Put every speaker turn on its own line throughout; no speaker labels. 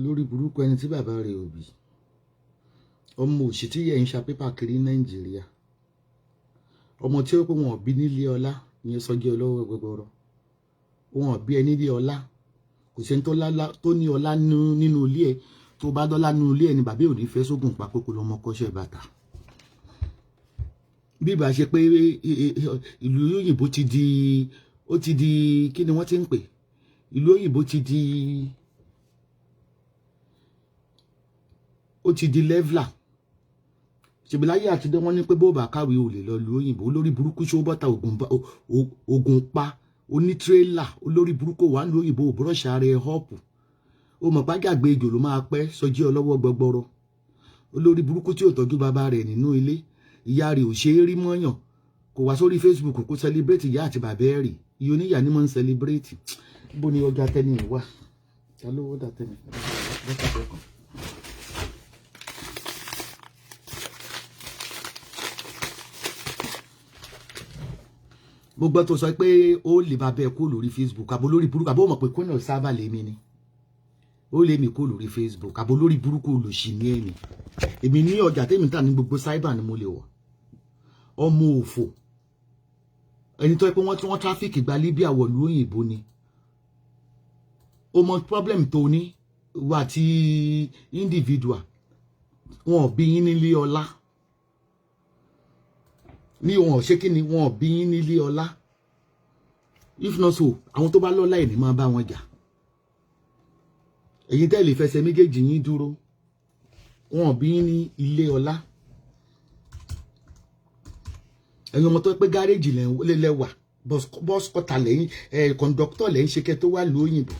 lórí burúkú ẹni tí bàbá rẹ̀ ò bí ọmọ òṣì tí yẹ ń ṣa pépà kiri Nàìjíríà ọmọ tí ó pé wọn bí nílé ọlá ìyẹn Sọjí Ọlọ́wọ́ gbọgbọrọ wọn bí ẹni nílé ọlá kò sẹ́ni tó ní ọlá nínú ilé ẹ tó bá dọ́là nínú ilé ẹ ni bàbá ò ní fẹ́ sógun pa kókó lọ́mọ kọ́ṣẹ́ bàtà bí ìbá ṣe pé ìlú òyìnbó ti di kí ni wọ́n ti ń pè ìlú òyìnbó ti di leveler ṣèbí láyé àtidé wọ́n ní pé bó bá kàwé ò lè lọ lu òyìnbó olórí burúkú ṣó bọ́tà ogun pa onítírélà olórí burúkú wà ń lu òyìnbó òbúrọ̀ṣà rẹ̀ họ́ọ̀pù ó mọ̀ pàgàgbé ejò ló máa pẹ́ Sọjí Ọlọ́wọ́ gbọgbọrọ olórí burúkú tí ò tọ́jú bàbá rẹ̀ nínú ilé ìyá rẹ̀ ò ṣe é rí mọ́yàn kò wá sórí Facebook kó celebrate ìyá àti bàbá ẹ̀ rí iye oníyà ni mo ń celebrate bó ni ọjà tẹ́ni wà ta ló wọ́dà tẹ́ni lọ́kàtẹ́kọ̀ọ́. mo gbọ́ tó sọ pé ó lè bá bẹ́ẹ̀ kó lórí Facebook àbò lórí burúkú àbò mọ̀ pé kónà sábà lèmi ni ó lè mi kó lórí Facebook àbò lórí burúkú olùsì ní ẹ̀mí èmi ní ọjà tèmi tà ní gbogbo cyber ni mo lè wọ̀ ọmọ òfò ẹni tó yẹ pé wọ́n tráfíkì gba Libya wọ̀lú òyìnbó ni ó mọ problem tó ní wà tí individual wọn bí yín nílé ọlá ní wọn ṣe kí ni wọn bí yín nílé ọlá if not so àwọn tó bá lọ́lá ẹ̀ ní máa bá wọn jà èyí tẹ́ lè fẹsẹ̀ méjèèjì yín dúró wọn bí yín ní ilé ọlá ẹ̀yin ọmọ tó pé gáréèjì lẹ́wà bọ́s kọta lẹ́yìn kọ̀ǹdọ́tọ̀ lẹ́yìn ṣe kẹ́ tó wà lóyìnbó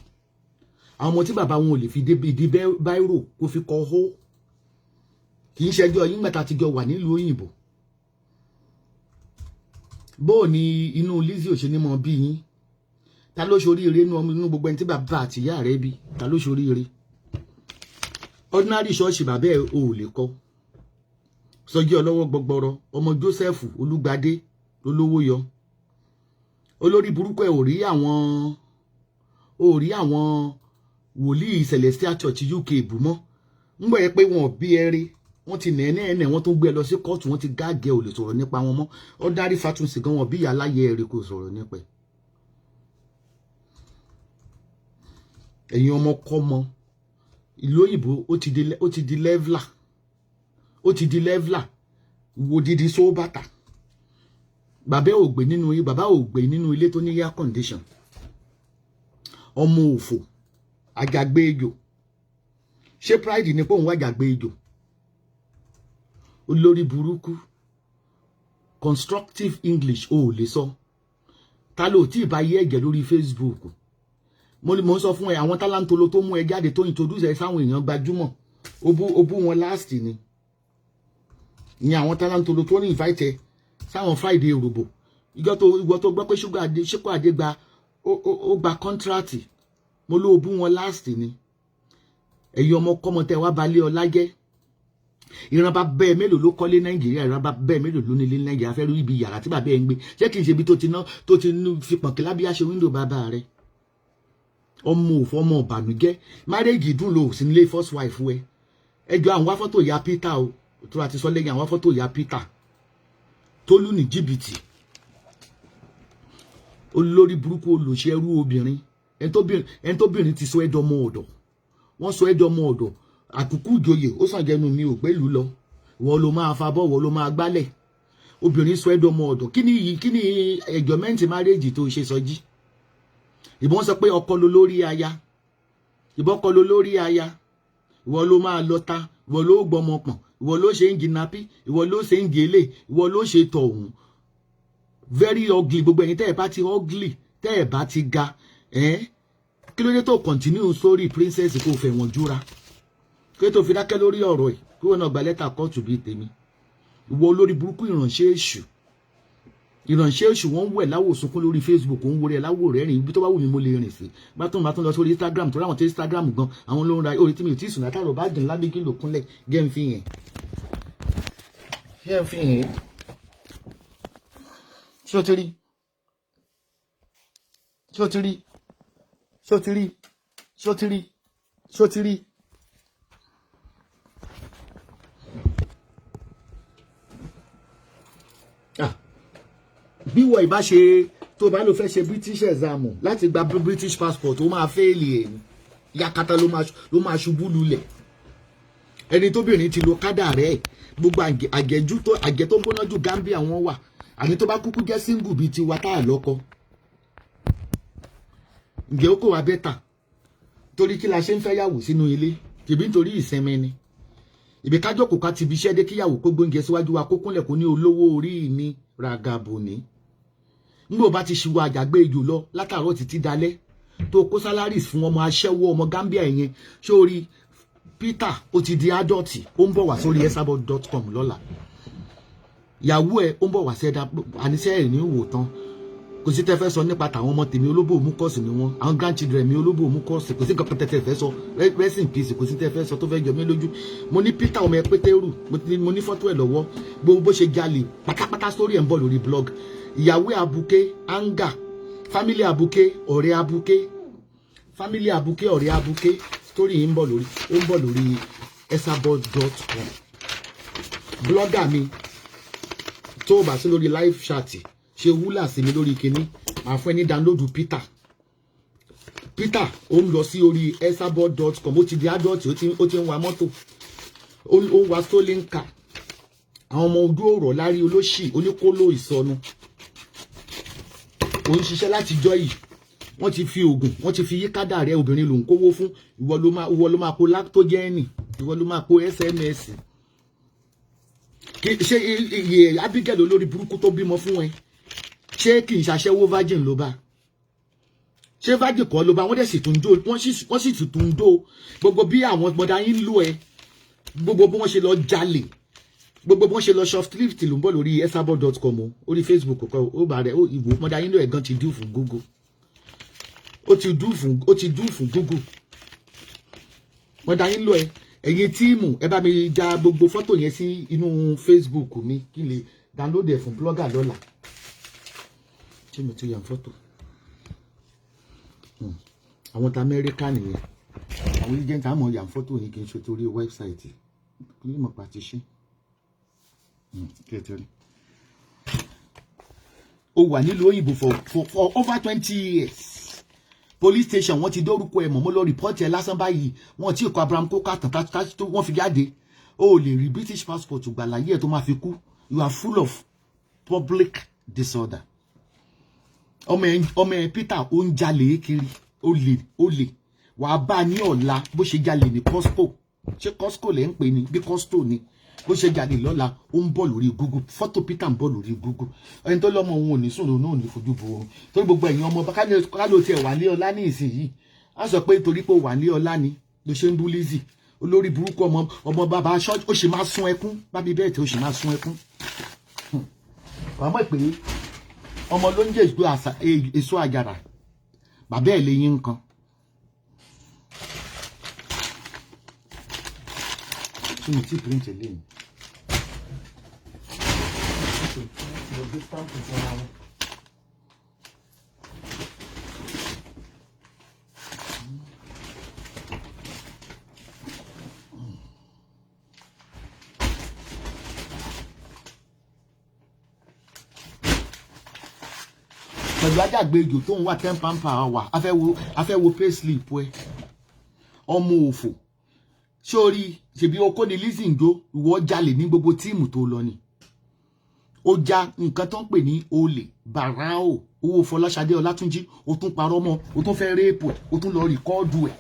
àwọn ọmọ tí bàbá wọn ò lè fi di báírò kó fi kọ́ hó kì í ṣẹjọ́ yín mẹ́ta ti jọ wà nílùú òyìnbó bóò ni inú Lizzy ò ṣe ní mọ bí yín ta ló ṣoríire nínú gbogbo ẹni tí bàbá àti ìyá rẹ̀ bí ta ló ṣoríire ordinary ṣọ́ọ̀ṣì bàbá ẹ̀ ò lè kọ́ Sọjí Ọlọ́wọ́ gbọgbọrọ ọmọ Joseph Olúgbadé lólówó yọ olórí burúkú ẹ̀ ò rí àwọn wòlíì Celestial Church UK bù mọ́ ń gbọ́ yẹ pé wọn ò bí ẹ rí wọ́n ti nẹ̀ẹ́nẹ̀ẹ́nẹ̀ wọ́n tó gbé ẹ lọ sí kóòtù wọ́n ti gáàgẹ́ ò lè sọ̀rọ̀ nípa wọn mọ́ ọ̀dárí Fátúnṣe gan wọn bí ìyá aláyẹ ẹ̀rí kò sọ̀rọ̀ nípa ẹ̀. ẹ̀yin ọmọ kọ́mọ ìlú òyìnbó ó ti di leveler wo didi só bàtà bàbá ò gbé nínú ilé tó ní air condition ọmọ òfò àjàgbé ejò ṣé pride ni pé òun wá àjàgbé ejò olórí burúkú constructive English ò lè sọ ta ló tí ì bá yé ẹ̀jẹ̀ lórí Facebook mo ń sọ fún ẹ àwọn tálántolo tó mú ẹ jáde tó introduce ẹ sáwọn èèyàn gbajúmọ̀ ó bú wọn last ni ní àwọn tálántolo tó ní invite ẹ sáwọn Friday òrùbò ìgbọ́ tó gbọ́ pé Ṣíkú Adé gba contract mo ló bú wọn last ni ẹ̀yin ọmọ kọ́mọ tẹ wá balẹ̀ ọlá jẹ́ ìran bá bẹ́ẹ̀ mélòó ló kọ́lé Nàìjíríà ìran bá bẹ́ẹ̀ mélòó ló nílé Nàìjíríà fẹ́ rí ibi yàrá tí bàbá ẹ̀ ń gbé ṣé kì í ṣe ibi tó ti fi pọ̀nkì lábíyá ṣe wíńdò bàbá rẹ̀ ọmọ òfò ọmọ ìbànújẹ́ márẹ́jì dùn lò sí nílé first wife ẹ ẹjọ́ àwọn wá fọ́tò ìyá Peter o tó láti sọ lẹ́yìn àwọn fọ́tò ìyá Peter tó lù ní jìbìtì olórí burúkú olùṣẹ́rú obìnrin ẹni tóbìnrin ti sọ ẹ̀dọ́mọ ọ̀dọ̀ wọ́n sọ ẹ̀dọ́mọ ọ̀dọ̀ àkùkù ìjòyè ó sàn jẹnu mi ò gbẹ́lú lọ wọ́n ló máa fa bọ́ wọ́n ló máa gbálẹ̀ obìnrin sọ ẹ̀dọ́mọ ọ̀dọ̀ kí ni ẹ̀jọ̀mẹ́ǹtì márẹ́jì tó ṣe Sọjí ìbọn sọ pé ọkọ ló lórí aya ìwọ ló máa lọ ta ìwọ ló gbọmọ pọ̀n ìwọ ló ṣe ń jìnnàpí ìwọ ló ṣe ń gèlè ìwọ ló ṣe tọ̀hún very ugly gbogbo ẹ̀yin tẹ́ ẹ̀ bá ti ugly tẹ́ ẹ̀ bá ti ga kí ló dé tó continue sórí princess kò fẹ́ wọn júra kí ló tó fi dákẹ́ lórí ọ̀rọ̀ ẹ̀ kí wọn náà gba lẹ́tà kóòtù bíi tèmi ìwọ olórí burúkú ìránṣẹ́ èṣù wọ́n wẹ̀ láwò sunkún lórí Facebook òun wọlé láwò rẹ̀ rìn ibi tó bá wù mí mo lè rìn sí bá tún lọ sórí Instagram tó ráwọn tó Instagram gan àwọn ló ń ra orí tí mi ò tí ì sùn látàrọ̀ bá dùn lábẹ́ kí ló kúnlẹ̀ gẹ́ ń fi hàn ṣé o ti rí bí wọ́n ìbá ṣe tó bá ló fẹ́ ṣe British exam láti gba British passport ó máa fẹ́ẹ̀lì ẹ̀ ní yakata ló máa ṣubú lulẹ̀. Ẹni tóbìnrin ti lo kádà rẹ̀ gbogbo àgẹ̀ tó gbóná jù Gambia wọn wà àní tó bá kúkú jẹ́ single bíi tiwa tá à lọ́kọ. Ǹjẹ́ ó kò wá bẹ́tà torí kí la ṣe ń fẹ́ yàwó sínú ilé tìbí nítorí ìsinmi ni. Ìbí kájọ́kò ká ti bí iṣẹ́ dé kíyàwó kó gbóúnjẹ síwájú wa kó kúnlẹ̀ kó ní olówó orí ní ragabo ní. Nígbà bá ti ṣíwọ́ àjàgbé ìjò lọ látàárọ̀ títí dalẹ́ tó kó salaries fún ọmọ aṣẹ́wó ọmọ Gambia yẹn sórí Peter ó ti di adult ó ń bọ̀ wá sórí esabod.com lọ́la. Ìyàwó ẹ̀ ó ń bọ̀ wá sẹ́dá àníṣẹ́ ẹ̀ ní ìwò tán. Kò sí tẹ́ fẹ́ sọ nípa tàwọn ọmọ tèmi olóbò mú kọ́ọ̀sì ni wọ́n àwọn grandchildren mi olóbò mú kọ́ọ̀sì kò sí nǹkan tẹ́ fẹ́ sọ rest in peace kò sí tẹ́ fẹ́ sọ tó fẹ́ jọ mí lójú. Mo ní Peter ọmọ ẹ Pétérù mo ní fọ́tò ẹ̀ lọ́wọ́ gbogbo bó ṣe jalè pátápátá sórí ẹ̀ ń bọ̀ lórí blog. Ìyàwó abuké anga family abuké ọ̀rẹ́ abuké family abuké ọ̀rẹ́ abuké story yìí ń bọ̀ lórí esabod.com. Blogger mi tó o bá sí lórí live chat ṣe wúlà sí mi lórí kinní máa fún ẹ ní download Peter ó ń lọ sí orí esabod.com ó ti di adult ó ti ń wa mọ́tò ó ń wa stolen car àwọn ọmọ ojú ọ̀rọ̀ lárí olóṣì oníkóló ìsọnù ó ń ṣiṣẹ́ láti jọ yìí wọ́n ti fi oògùn wọ́n ti fi yíkádà rẹ obìnrin ló ń kówó fún ìwọ ló máa kó lactogeni ìwọ ló máa kó SMS ṣé iye Abigail olórí burúkú tó bímọ fún ẹ ṣé kì í ṣàṣẹ́wó virgin ló bá ṣé virgin kọ́ ló bá wọ́n dẹ̀ sì tún dó wọ́n sì tún dó gbogbo bí àwọn ọmọdé yín lò ẹ gbogbo bí wọ́n ṣe lọ jalè gbogbo bí wọ́n ṣe lọ shoplift ló ń bọ̀ lórí esabod.com orí Facebook kọ́ ó bá rẹ̀ ìwò ọmọdé yín lò ẹ̀ gan ti dùn fún Google ó ti dùn fún Google ọmọdé yín lò ẹ ẹ̀yin tíìmù ẹ bá mi ja gbogbo fọ́tò yẹn sí inú Facebook mi kí n lè download ẹ̀ fún blogger lọ́la. Ṣé mo ti yàn fọ́tò? Àwọn ta Amẹ́ríkà nìyẹn. Àwọn agent àmọ́ yàn fọ́tò ní kí n ṣe torí wẹ́bsáìtì. Kí ni mo pa ti ṣe? Ó wà nílùú òyìnbó for over 20 years. Police station wọ́n ti dórúkọ ẹ̀ mọ̀ mo lọ report ẹ̀ lásán báyìí wọ́n ti kọ Abraham Coker tán tó wọ́n fi jáde. O lè rí British passport gbà láyé ẹ̀ tó máa fi kú. You are full of public disorder. Ọmọ ẹ Peter ó ń jalè kiri ó lè wàá bá ní ọ̀la bó ṣe jalè ní Costco ṣé Costco lẹ́ ń pè ní bí Costco ni bó ṣe jalè lọ́la ó ń bọ̀ lórí Google fọ́tò Peter ń bọ̀ lórí Google ẹni tó lọ́mọ òun ò ní sùn lòun ò ní fojú bo oorun torí gbogbo ẹ̀yin ọmọ kálò tiẹ̀ wà ní ọlá ní ìsinyìí á sọ pé torí pé wà ní ọlá ni ló ṣe ń bú Lizzy olórí burúkú ọmọ bàbá aṣọ ó sì máa sun ẹkún bábí bẹ́ẹ̀ tí ó sì máa sun ẹkún wàá mọ̀ pé ọmọ ló ń jẹ́ èso àjàrà bàbá ẹ̀ lè yín nǹkan. Ṣé mo ti print ẹ̀ lẹ́yìn? Pẹ̀lú ajágbéjò tó ń wá £10 per hour afẹ́ wo payslip ẹ ọmọ òfò sórí ṣèbí okó ni Lizzy ń jó ìwọ jalè ní gbogbo tíìmù tó lọ ni ó já nǹkan tó ń pè ní olè bàráò owó Fọláṣadé Ọlátúnjí ó tún parọ́ mọ́ ó tún fẹ́ réèpù ẹ̀ ó tún lọ rìkọ́ọ̀dù ẹ̀.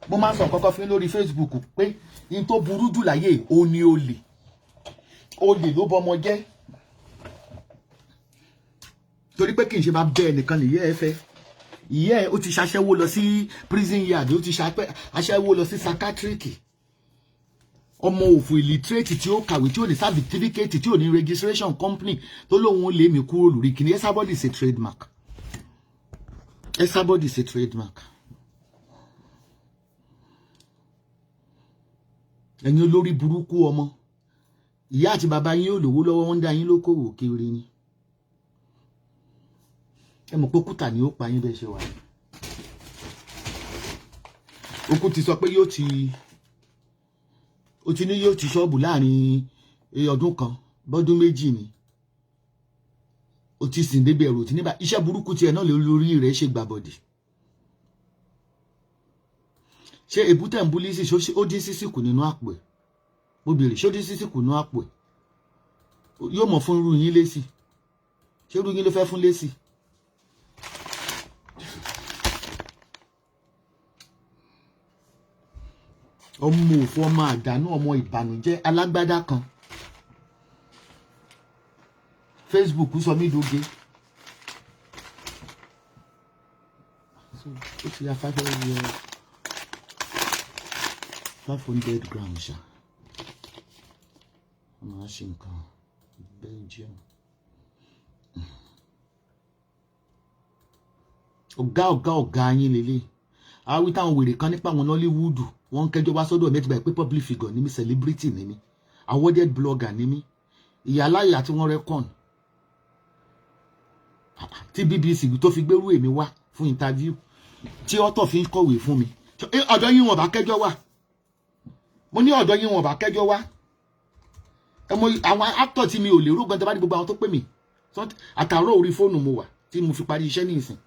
Mo máa ń sọ kọ́kọ́ fún lórí Facebook pé in tó burú jù láyé ó ní olè ló bọmọ jẹ́ torí pé kì í ṣe bá bẹ́ẹ̀ nìkan nìyẹn ẹ fẹ́ ìyẹ́ ẹ ó ti ṣaṣẹ́wó lọ sí prison yard ó ti ṣaṣẹ́wó lọ sí psychiatric ọmọ òfò illiterate tí ó kàwé tí ó ní certificate tí ó ní registration company tó lóun ó lé mi kúrò lórí kìíní Esabod is a trademark Esabod is a trademark. Ẹ̀yin olórí burúkú ọmọ ìyá àti bàbá yín ò lówó lọ́wọ́ wọ́n dá yín lókòwò kiri ni ẹ mọ̀ pé òkúta ni ó pa yín bẹ́ẹ̀ ṣe wà ní. Okú ti sọ pé yóò ti ṣọ́ọ̀bù láàrin ọdún kan bọ́dún méjì ni ó ti sìn débi ẹ̀rù tí níbà iṣẹ́ burúkú tiẹ̀ náà lórí rẹ̀ ṣe gbàbọ̀dì. ṣé èbúté ń bú Lizzy ó dín sísì kù nínú àpò ẹ̀? mo bèrè ṣé ó dín sísì kù nínú àpò ẹ̀? yóò mọ̀ fún irú yín lésì? ṣé irú yín ló fẹ́ fún lésì? ọmọ òfò ọmọ àdánù ọmọ ìbànújẹ́ alágbádá kan. Facebook sọ mí doge. ó ti ya 500 grams ṣá. ọmọ ṣe nǹkan Belgium. ọ̀gá yín lélẹ̀. àwí táwọn wèrè kan nípa àwọn Nollywood wọ́n ń kẹjọ́ wá sọ́dọ̀ mẹ́tìgbà pé public figure ní mi, celebrity ní mi, awarded blogger ní mi, ìyá aláya tí wọ́n rẹ́kọ̀n tí BBC tó fi gbérú èmi wá fún interview tí ọ̀tọ̀ fi ń kọ̀wé fún mi. ọ̀dọ̀ yín wọn bá kẹjọ́ wá. mo ní ọ̀dọ̀ yín wọn bá kẹjọ́ wá. àwọn actor tí mi ò lè rúgbọ́n tó bá ní gbogbo àwọn tó pè mí àtàárọ̀ orí fóònù mo wà tí mo fi parí iṣẹ́ ní ìsìn.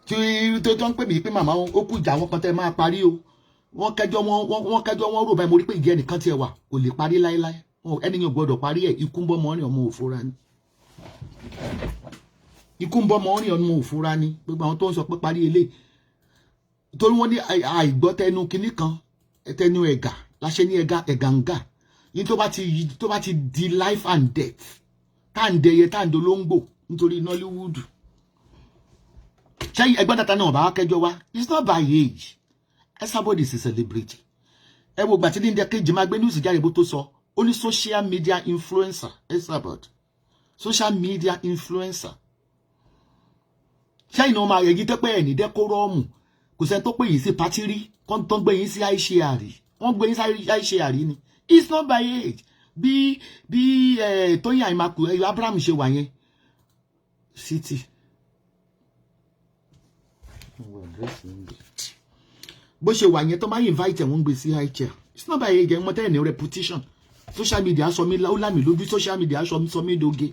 tí tó ń pè mí pé màmá ó kú ìjà wọn kan tẹ́ máa parí o. wọ́n kẹjọ́ wọn rò báyìí mo rí pé ìjẹ́ nìkan tiẹ̀ wà kò lè parí láéláé. ẹni yóò gbọ́dọ̀ parí ẹ̀. ikú ń bọ́ mọ́ rìn ọmọ òfúra ni. ikú ń bọ́ mọ́ rìn ọmọ òfúra ni. gbogbo àwọn tó ń sọ pé parí eléyìí torí wọ́n ní àìgbọ́ tẹnu kinní kan tẹnu ẹ̀gà láṣẹ ní ẹ̀gà ń gà yín tó bá ti di life and death tá à ń dẹyẹ tá à ń dolóńgbò nítorí Nollywood. ṣé ẹgbẹ́ dàtà náà bá kẹjọ wá? It's not by age. Esabod is a celebrity. ẹ wo gbà tí ní Kejì máa gbé news jáde bó tó sọ ó ní social media influencer. Esabod social media influencer. ṣé ìnáwó máa yẹgi tẹ́pẹ́ ẹ̀ ní dẹ́kórọ́ọ̀mù kò sẹ́ni tó pè yín sí pátí rí kọ́ tó ń gbé yín sí àìṣeàrí wọ́n gbé yín sí àìṣeàrí ni. It's not by age. bí Tóyìn Àìmàkù Abraham ṣe wà yẹn city. bó ṣe wà yẹn tó máa invite ẹ̀ wọ́n gbé sí high chair. It's not by age. ẹ̀ mọ́ tẹ́lẹ̀ ní reputation. social media sọ mí ó lámì lójú. social media sọ mí doge.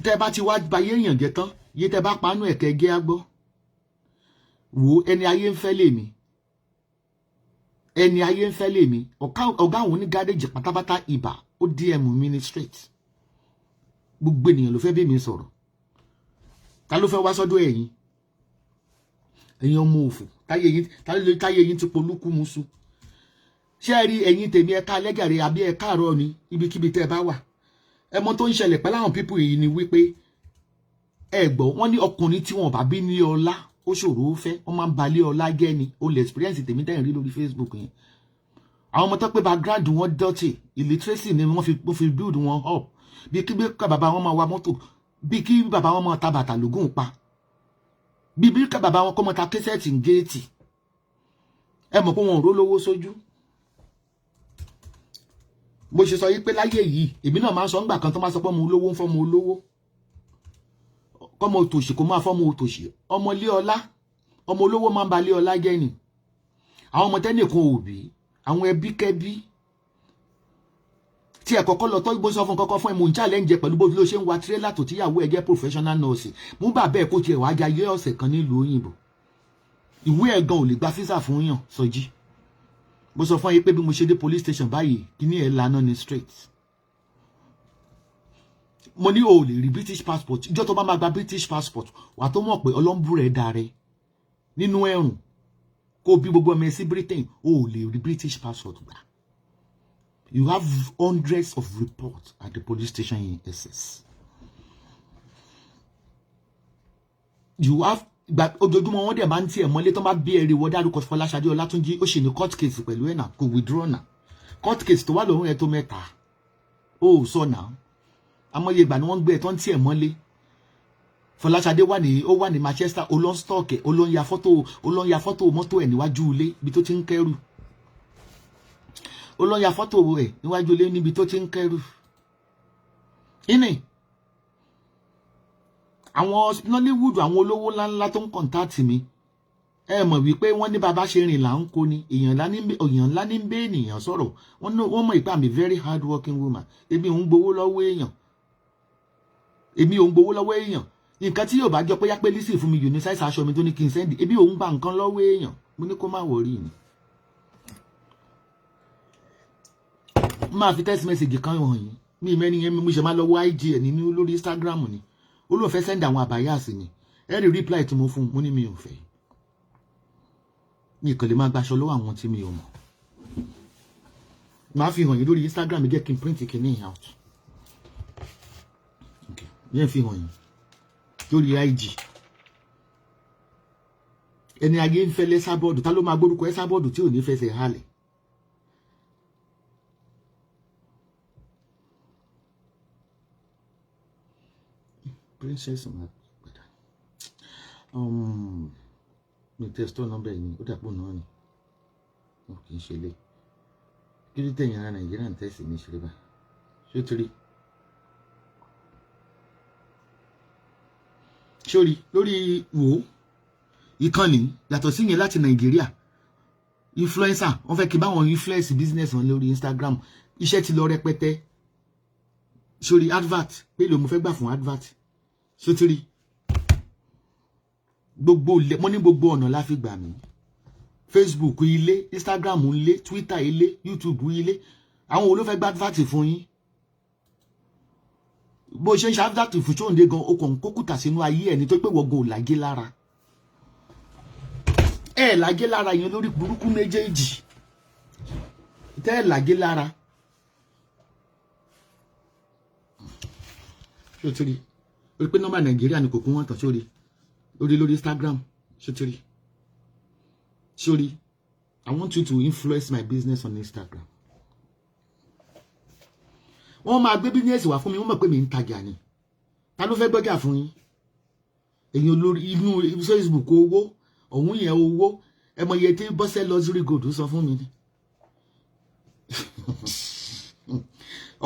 tẹ́ bá ti wá bayé èèyàn jẹ tán yé tẹ́ bá panú ẹ̀kẹ́ gé agbọ́. wo ẹni ayé ń fẹ́ lèmi. ẹni ayé ń fẹ́ lèmi. ọ̀gá àwọn ní gáréjì pátápátá ibà ó DM mi ní straight. gbogbo ènìyàn ló fẹ́ bí mi sọ̀rọ̀. ta ló fẹ́ wá sọ́dọ̀ ẹ̀yin? ẹ̀yin ọmọ òfò táyé yín ti polúkú musu. ṣé ẹ rí ẹ̀yin tèmi ẹ̀ka lẹ́gàrẹ́ àbí ẹ̀ka àárọ̀ ni ibikíbi tẹ́ ẹ bá wà. ẹ mọ̀ tó ń ṣẹlẹ̀ pẹ̀lú àwọn pípù yìí ni wípé ẹ gbọ́ wọ́n ní ọkùnrin tí wọ́n bá bí ní ọlá ó ṣòro ó fẹ́ wọ́n máa ń balẹ̀ ọlá jẹ́ ni o lè experience tèmi tẹ́yìn rí lórí Facebook yẹn. àwọn ọmọ tó pé background wọn dirty illiteracy ni wọ́n fi build wọn up bí kí bàbá wọn máa wa mọ́tò bí kí bàbá wọn máa ta bàtà lógún pa bí kí bàbá wọn kọ́ máa ta késẹ́ẹ̀tì géètì. ẹ mọ̀ pé wọn ò ró lówó sójú. mo ṣe sọ yìí pé láyé yìí èmi náà máa ń sọ ńgbà kan tó máa sọ pé ọmọ olówó ń fọmọ olówó kọ́mọ òtòṣì kó máa fọ́mọ òtòṣì ọmọ ilé ọlá ọmọ olówó máa ń ba ilé ọlá jẹ́ ni. àwọn ọmọ tẹ́nìkan òbí àwọn ẹbí kẹ́bí tí ẹ kọ́kọ́ lọ tọ́ ìbò sọ fún kọ́kọ́ fún ẹ mò ń challenge pẹ̀lú bó ló ṣe ń wa tírélà tó tíyàwó ẹ jẹ́ professional nurse mú bàbá ẹ kó tiẹ̀ wá jayé ọ̀sẹ̀ kan nílùú òyìnbó ìwé ẹ̀ gan ò lè gba físà fún yàn Sọjí. mo sọ fún yín pé bí mo ṣe dé police station báyìí kíní ẹ̀ lànà ní straight. mo ní o lè rí British passport ìjọ tó bá máa gba British passport wà tó mọ̀ pé ọlọ́mbù rẹ̀ darẹ̀ nínú ẹ̀rùn kó bí gbogbo ọmọ ẹ sí Britain o lè rí British passport gbà. You have hundreds of reports at the police station in Essex. You have ojoojúmọ́ wọn dẹ̀ máa ń tiẹ̀ mọ́lé tó máa bí ẹ̀rí wọ́n dárúkọ Fọláṣadé Ọlátúnjí ó ṣe ní court case pẹ̀lú ẹ̀ náà kò withdraw náà court case tó wà lọ́rùn ẹ̀ tó mẹ́ta ó sọ náà amóye ìgbà ni wọ́n ń gbé ẹ̀ tó ń tiẹ̀ mọ́lé Fọláṣadé wà ní Manchester olóństọ́ọ̀kì olóńya fọ́tò mọ́tò ẹ̀ níwájú ilé ibi tó ti ń kẹ́rù olóńya fọ́tò ẹ̀ níwájú ilé níbi tó ti ń kẹ́rù ìní àwọn Nollywood àwọn olówó ńláńlá tó ń kọ̀ǹtáàtì mi ẹ mọ̀ wípé wọ́n ní bàbá ṣe rìn là ń kó ni èèyàn ńlá ní bẹ́ ènìyàn sọ̀rọ̀ wọ́n mọ̀ ìpá mi very hard working woman èmi ò ń gbowó lọ́wọ́ èèyàn nǹkan tí yóò bá jọ pé yá pé Lizzy fún mi unisex aṣọ mi tó ní kí n sẹ́ndì èmi ò ń gba nǹkan lọ́wọ́ èèyàn mo ní kó má wọrí ni. máa fi text message kan hàn yín mi mẹ́ni yẹn mo ṣe máa lọ́wọ́ IG ẹ̀ nínú lórí Instagram ni ó lóun fẹ́ send àwọn àbáyá sí ni ẹ rí reply tí mo fún mo ní mi ò fẹ́ mi kàn lè máa gbaṣọ lọ́wọ́ àwọn tí mi ò mọ̀ máa fi hàn yín lórí Instagram jẹ́ kí n print kìíní out yẹn fi hàn yín lórí IG ẹni ayé ń fẹ́ lẹ́sàbọ́ọ̀dù ta ló máa gbórúkọ ẹ́sàbọ́ọ̀dù tí ò ní fẹsẹ̀ halẹ̀ princess mi test number yìí ó dàpọ̀ náà ni wọn kì í ṣe lé kí ló tẹ̀yìn ara Nàìjíríà ń tẹ̀sí ní ìṣeré bá ṣé torí sórí lórí wo ìkànnì yàtọ̀ sí yẹn láti Nàìjíríà influencer wọ́n fẹ́ kí báwọn influence business wọn lórí Instagram iṣẹ́ ti lọ rẹpẹtẹ sórí advert pé ló mo fẹ́ gbà fún advert sótìrí mo ní gbogbo ọ̀nà la fi gbà mí Facebook ilé Instagram ilé Twitter ilé YouTube ilé àwọn wo ló fẹ́ gbà advert fún yín bó ṣe ń ṣe advert fún Ṣóǹdé gan o kàn kókùtà sínú ayé ẹni tó pé wọ́gàn ò lágé lára ẹ lágé lára yẹn lórí burúkú méjèèjì tẹ́ ẹ lágé lára sótìrí ó pé nọ́mbà Nàìjíríà ni kò kún wọn tán sórí lórí Instagram sórí I want you to influence my business on Instagram wọ́n máa gbé business wá fún mi wọ́n mọ̀ pé mi ń tajà ni ta ló fẹ́ gbọ́jà fún yín èyàn olórí inú Facebook owó ọ̀hún yẹn owó ẹ mọ iye tí Bọ́sẹ̀ luxury gold sọ fún mi ni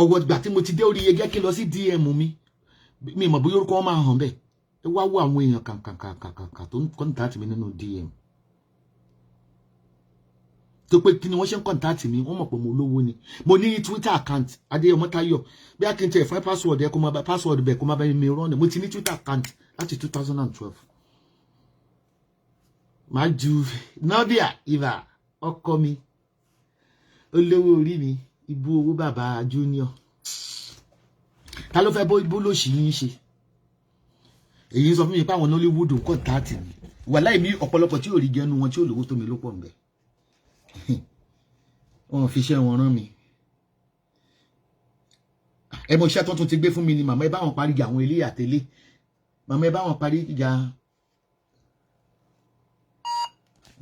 ọwọ́ ìgbà tí mo ti dé orí iye jẹ́ kí n lọ sí DM mi mọ̀ bóyá orúkọ wọn máa hàn bẹ́ẹ̀ ẹ wá wo àwọn èèyàn kàkàkàkà tó ń kọ́ńtàtì mi nínú DM tó pé kí ni wọ́n ṣe ń kọ́ńtàtì mi wọ́n mọ̀ pé mo lówó ni mo ní Twitter account Adéyẹmọ Táyọ̀ bí a kì í tẹ̀ fún password ẹ kó máa bá password bẹ̀ kó máa bá mi rán ni mo ti ní Twitter account láti 2012 máa ju Nadia Eva ọkọ mi olówó orí mi ibú owó bàbá Junior ta ló fẹ́ bó lòṣì yín ṣe èyí sọ fún mi pé àwọn Nollywood ń kọ́ńtàtì mi wà láì ní ọ̀pọ̀lọpọ̀ tí ò rí gẹnu wọn tí ò lówó tó mi ló pọ̀ nbẹ̀ wọn fi iṣẹ́ wọn rán mi ẹ mọ iṣẹ́ tó tún ti gbé fún mi ni màmá ẹ bá wọn parí ìjà àwọn ilé àtẹlé màmá ẹ bá wọn parí ìjà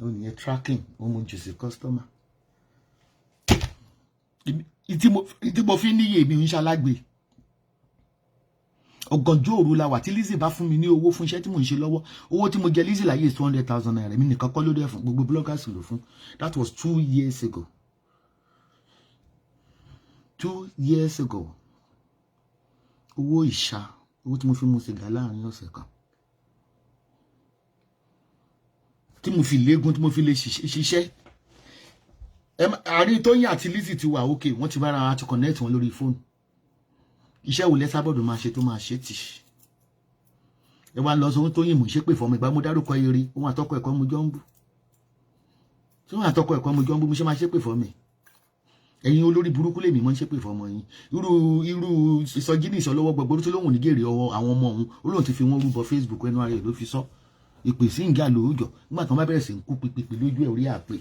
ó nìyẹn tracking ó mú jù sí customer ìtí mo fi níyè mi ń ṣalágbè ọ̀gànjọ́ òru la wà tí Lizzy bá fún mi ní owó fún iṣẹ́ tí mò ń ṣe lọ́wọ́ owó tí mo jẹ Lizzy láyé 200,000 naira mi nìkan kọ́ ló dé fún gbogbo bloggers lò fún that was 2 years ago 2 years ago owó ìṣá owó tí mo fi mu sìgá láàrin ọ̀sẹ̀ kan tí mo fi léegun tí mo fi lè ṣiṣẹ́ àárín Tóyìn àti Lizzy ti wà òkè wọ́n ti bára wọn ti connect wọn lórí fóònù iṣẹ́ wo lẹ́sàbọ̀dù máa ṣe tó máa ṣe tì ẹ wá lọ sọ Tóyìn mò ń ṣépè fọmọ ìgbà mo dárúkọ eré òun àtọkọ ẹ̀kọ́ mo jọ ń bú tí wọn àtọkọ ẹ̀kọ́ mo jọ ń bú mo ṣe máa ṣépè fọmọ ẹ̀yin olórí burúkú lèmi mọ́ ń ṣépè fọmọ yín irú ìsọjí ní ìsọlọ́wọ́ gbogbo tó lóhùn ní gèrè ọwọ́ àwọn ọmọ òun olóhùn ti fi wọn rúbọ Facebook ẹnu ara ẹ̀ ló fi sọ ìpè sí ìjà lóòjọ́ nígbà tí wọ́n bá bẹ̀rẹ̀ sí ń kú pípípí lójú ẹ̀ orí àpè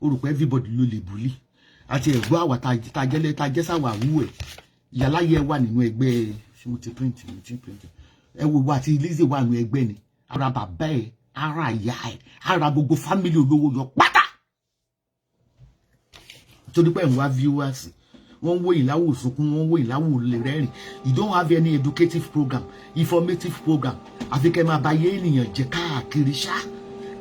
orúkọ everybody ló lè bully àti ẹ̀gbọ́ àwà tá jẹ́sàwà wú ẹ̀ yàláyẹ wà nínú ẹgbẹ́ ṣé mo ti print ẹ wo wa àti Lizzy wà nínú ẹgbẹ́ ni ara bàbá ẹ ara ìyá ẹ ara gbogbo family olówó yọ pátá torí pé ń wá viewers wọ́n wò ìláwò sunkún wọ́n wò ìláwò rẹ́rìn you don't have any educative program informative program àfi kẹ́ máa báyé ènìyàn jẹ́ káàkiri ṣá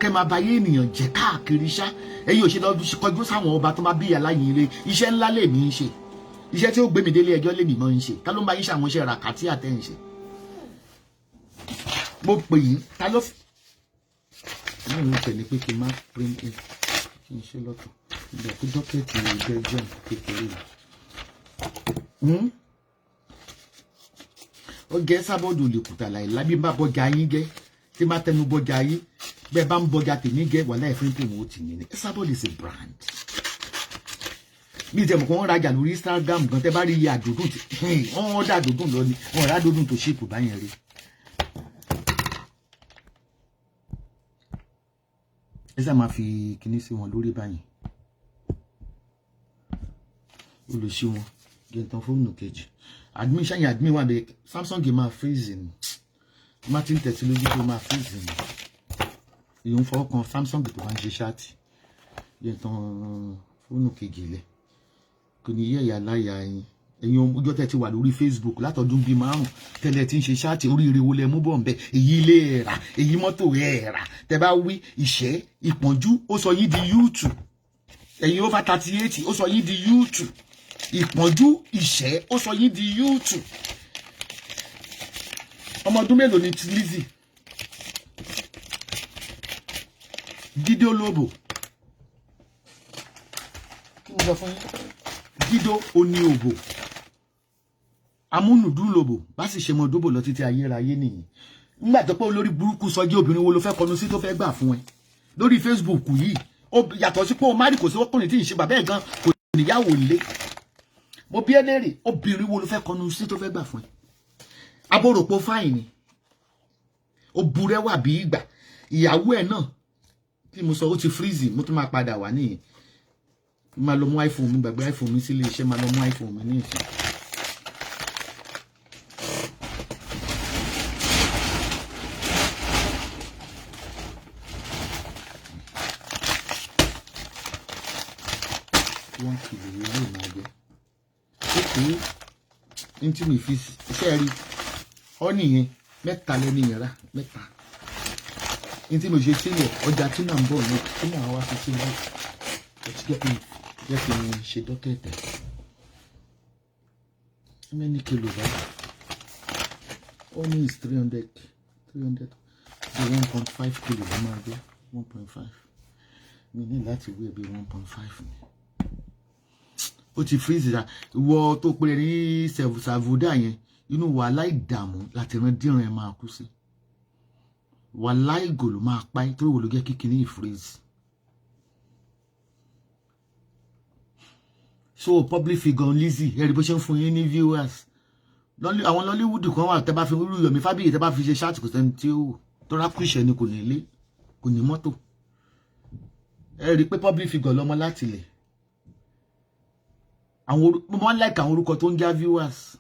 kẹ́ máa báyé ènìyàn jẹ́ káàkiri ṣá ẹ̀yin ò ṣe lọ́dún kọjú sáwọn ọba tó máa bí ìyá láyé ilé iṣẹ́ ńlá lèmi ń ṣe iṣẹ́ tí ó gbé mi délé ẹjọ́ lèmi mọ́ ń ṣe ta ló ń bá yín ṣàwọn iṣẹ́ ràkàtì àtẹ̀ ń ṣe mo pè yín ta ló ní ìwọ̀n tẹ̀lé pé kí n má print it kí n ṣe lọ́tọ̀ ìgbà tó dọ́kẹ́tì Belgium kékeré ó gẹ́ sábọ́ọ̀dù lè kùtà láì lábí bá bọ́jà yín gẹ́ tí má tẹnu bọ́jà yín bẹ́ẹ̀ bá ń bọ́jà tèmi gẹ́ wà láì fún tèmi ó tì mí ní Esabod is a brand bí ìtẹ̀mọ̀ kan wọ́n rajà lórí Instagram gan tẹ́ bá rí iye àdòdùn tí wọ́n dá àdòdùn lọ ni wọ́n rà àdòdùn tó ṣèpù báyẹn rí. ẹ sá máa fi kinní sí wọn lórí báyìí olùsí wọn gẹ̀ẹ́tàn fóònù kejì admin ṣáyìn admin wà bẹ Samsung máa freeze ni Martin tẹ̀sí lójú tó máa freeze ni èyí ń fọwọ́ kan Samsung tó máa ń ṣe ṣáàtì gẹ̀ẹ́tàn fóònù kejì lẹ̀ kò ní yẹ ìyá láyà yín ẹ̀yin ọjọ́ tẹ́ ti wà lórí Facebook látọdún bíi 5 tẹ́lẹ̀ tí ń ṣe ṣáàtì oríire wo lẹ mú bọ̀ nbẹ èyí ilé ẹ̀rà èyí mọ́tò ẹ̀rà tẹ́ bá wí ìṣẹ́ ìpọ́njú ó sọ yín di YouTube ẹ̀yin over 38 ó sọ yín di YouTube ìpọ́njú ìṣẹ́ ó sọ yín di YouTube ọmọ ọdún mélòó ni ti Lizzy Gídé Olóbò kí ni sọ fún yín Gídó oní òbò amúnùdún lòbò bá sì ṣe mọ dóbò lọ títí ayérayé nìyí nígbà tó pé olórí burúkú sọjí obìnrin wo ló fẹ́ kọnu sí tó fẹ́ gbà fún ẹ lórí Facebook yìí ó yàtọ̀ sí pé o má rí kò sí ọkùnrin tí ì ṣe bàbá ẹ̀ gan kò níyàwó lé mo bí ẹ léèrè obìnrin wo ló fẹ́ kọnu sí tó fẹ́ gbà fún ẹ abóròpó fáìn ni ó burẹ́wà bí ìgbà ìyàwó ẹ̀ náà tí mo sọ ó ti freeze mo tún máa padà wà nìyí máa lọ mú iPhone mi gbàgbé iPhone mi sílé iṣẹ́ máa lọ mú iPhone mi ní ìsìn. Wọ́n kìlọ̀ ilé máa jẹ́ kékeré ní tí mi fi iṣẹ́ rí ọ́ nìyẹn mẹ́ta lẹ́ni yàrá mẹ́ta ní tí mo ṣe sílẹ̀ ọjà tí náà ń bọ̀ ní tí náà wá fi sílẹ̀ jẹ́ kí n ṣe dọ́kẹ̀tẹ̀ many kilo báyìí only is 300 the 1.5 kilo ló máa gbé 1.5 mi ní láti wé bí 1.5 ni ó ti freeze ra ìwọ tó pè ní sàvúdà yẹn inú wàhálà ìdààmú láti rán díran ẹ máa kú sí wàhálà ìgò ló máa pa ẹ́ torí wò ló jẹ́ kíkiní ìfreeze. So public figure Lizzy ẹ̀rí bó ṣe ń fún yín ní viewers àwọn Nollywood kan wà tẹ́ bá fi rú Yomi Fabiyi tẹ́ bá fi ṣe ṣáàtì kò sẹ́ni tí ó tó rákùṣẹ́ ni kò ní ilé kò ní mọ́tò ẹ̀rí pé public figure lọ́mọ láti ilẹ̀ mo máa ń like àwọn orúkọ tó ń já viewers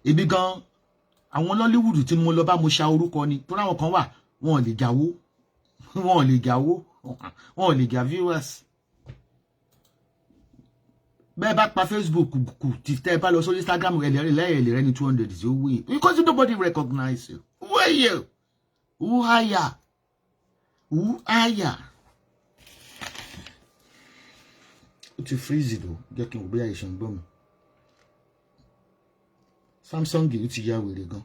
èmi gan àwọn Nollywood tí mo lọ bá mo ṣa orúkọ ni tó ráwọn kan wà wọn ò lè jáwó wọn ò lè já viewers bẹ́ẹ̀ bá pa Facebook kù tí tẹ́ bá lọ sórí Instagram ẹ̀lẹ́rìí rẹ ní 200 tí ó wé because nobody recognize you who are you who are you ó ti freeze lò jẹ́ kí n wò bóyá ìṣàn gbọ́ mi Samsung yìí ti ya wèrè gan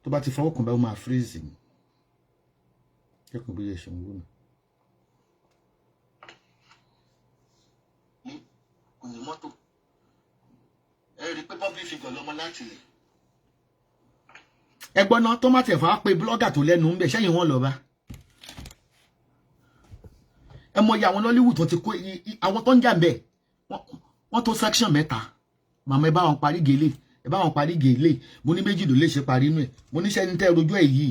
tó bá ti fọwọ́ kàn bá ó máa freeze mi jẹ́ kí n bóyá ìṣàn gbọ́ mi. Ní mọ́tò ẹ rí pé public figure lọ́mọ láti lè. ẹgbọ́n náà tó má tẹ̀ fà á pé blogger tó lẹ́nu ń bẹ̀ sẹ́yìn wọn lọ bá. ẹ mọ iye àwọn Nollywood tó ti kó àwọn tó ń jà ń bẹ̀ wọ́n tó section 3 màmá ẹ bá wọn parí gèlè mo ní méjì ló lè ṣe parí inú ẹ̀ mo ní sẹ́ni tẹ́ rojú ẹ̀ yìí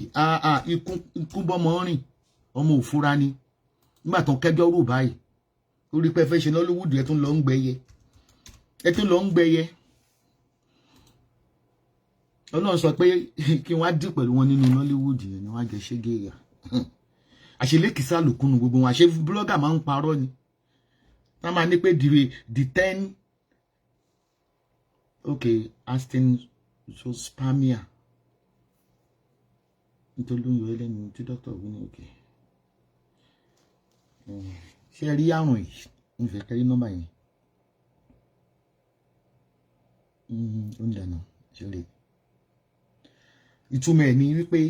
ikú bọ́mọ rìn ọmọ òfúra ni nígbà tó ń kẹjọ́ rò báyìí orí pé fẹ́ ṣe Nollywood ẹ tún lọ ń gbẹyẹ Ọlọ́run sọ pé kí wọ́n á dì pẹ̀lú wọn nínú Nollywood yẹn ni wọ́n á jẹ ṣégé yà àṣelékìsà lòkùnù gbogbo wọn àṣẹ blogger máa ń parọ́ ni wọ́n máa ní pé the 10 okay Aston so spamia nítorí ló ń yọ ẹlẹ́nu tí dókítà wí ní òkè ṣe rí àrùn yìí nífẹ̀ẹ́ kẹ́rí nọ́mbà yẹn ó ń dànù ṣẹlẹ̀ ìtumọ̀ ẹ̀ ní wípé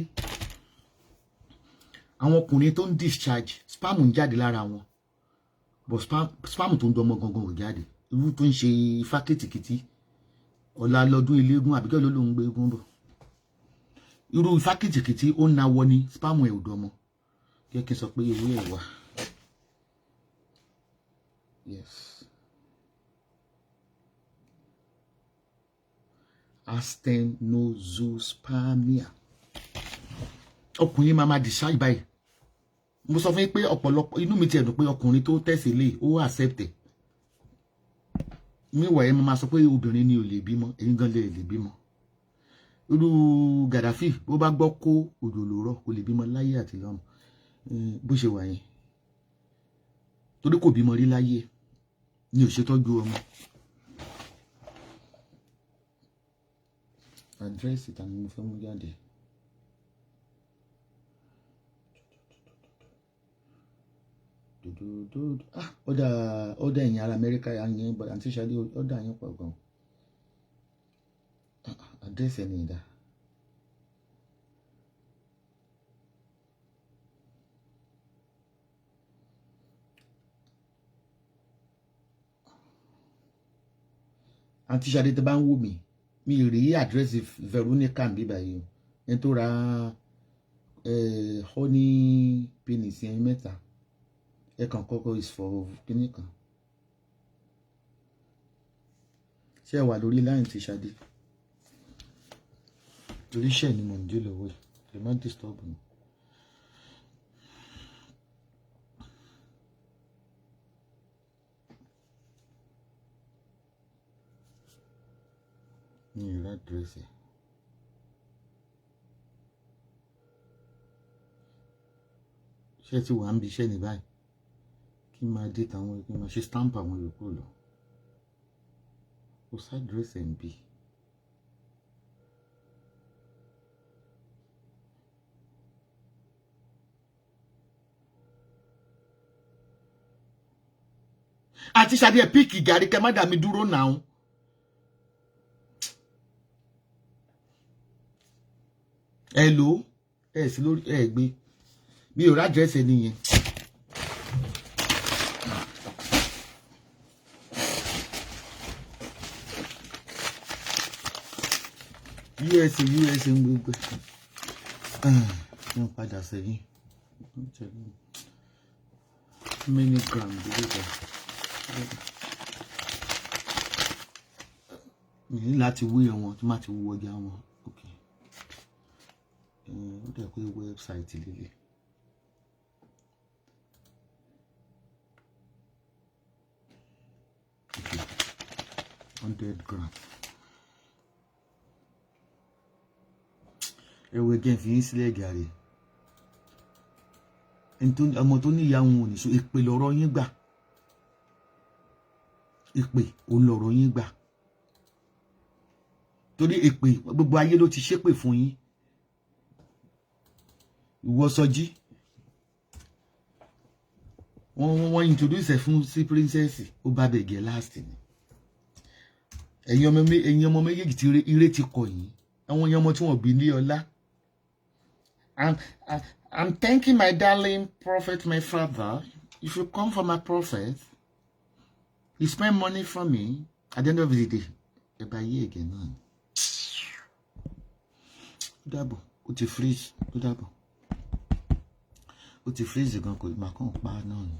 àwọn ọkùnrin tó ń discharge spam ń jáde lára wọn but spam tó ń dọmọ gangan ò jáde irú tó ń ṣe ifá kìtìkìtì ọ̀la lọ́dún ilégún àbíkẹ́ ló ń gbé eégún bọ̀ irú ifá kìtìkìtì ó ń nawọ́ ní spam ẹ̀ ò dọmọ kí ẹ sọ pé ewé ẹ̀ wà yes astenospermia ọkùnrin máa decide báyìí mo sọ fún yín pé ọ̀pọ̀lọpọ̀ inú mi ti ẹ̀dùn pé ọkùnrin tó tẹ̀sí lè ó accept ẹ̀ mi wà ẹ́ mo máa sọ pé obìnrin ni ò lè bímọ ẹ̀yin gan lè bímọ irú Gaddafi bó bá gbọ́ kó òjò ló rọ̀ kò lè bímọ láyé àti lọ́run bó ṣe wà yẹn torí kò bímọ rí láyé ni ò ṣe tọ́jú ọmọ àdírẹ́sì tani mo fẹ́ mú jáde. Ọ̀dà ẹ̀yìn ara Amẹ́ríkà yẹn àti Ṣadé ọ̀dà yẹn pọ̀ gan. Àdírẹ́sì ẹni ìdá. Àti Ṣadé tó bá ń wò mí mi rí àdírẹ́sì Veronica ń bíbá yìí ẹni tó ra honey penis yẹn mẹ́ta ẹ̀kan kọ́kọ́ is for kíní kan ṣé ẹ wà lórí láyìn ti Ṣadé torí iṣẹ́ ni mò ń dé lọ́wọ́ ẹ̀ má disturb mi. ní ìlú àdírẹ́sì ṣé ti wà ń bi iṣẹ́ ní báyìí kí n máa dé táwọn kí n máa ṣe stamp àwọn yòókù lọ kò sádírẹ́sì ẹ̀ ń bì. àti Ṣadé ẹ̀ píìkì gàrí kẹ́ má dà mí dúró náà. Hello ẹ sí lórí ẹ gbé mi ò rádírẹ́sì ẹni yẹn. US ń gbogbo ẹ̀ padà sẹ́yìn milligram délé ní láti wé wọn tí má ti wú ọjà wọn ok ó dẹ̀ pé wẹ́bsáìtì líle okay 100 gram ẹwẹ́ gẹ́ fi ń sílẹ̀ gàrí ọmọ tó ní ìyá wọn ò ní so èpè lọ́rọ̀ yín gbà èpè òun lọ́rọ̀ yín gbà torí èpè gbogbo ayé ló ti ṣépè fún yín ìwọ Sọjí wọ́n introduce ẹ̀ fún sí princess ó bá bẹ̀gẹ̀ last ni ẹ̀yin ọmọ méjèèjì tí ire ti kọ̀ yín àwọn èèyàn ọmọ tí wọ́n bí ní ọlá. I'm thanking my darling prophet, my father. If you come for my prophet, you spend money from me. At the end of the day, you buy ye again. Double. O ti freeze. Double. O ti freeze gan ko ma kan pa náà ni.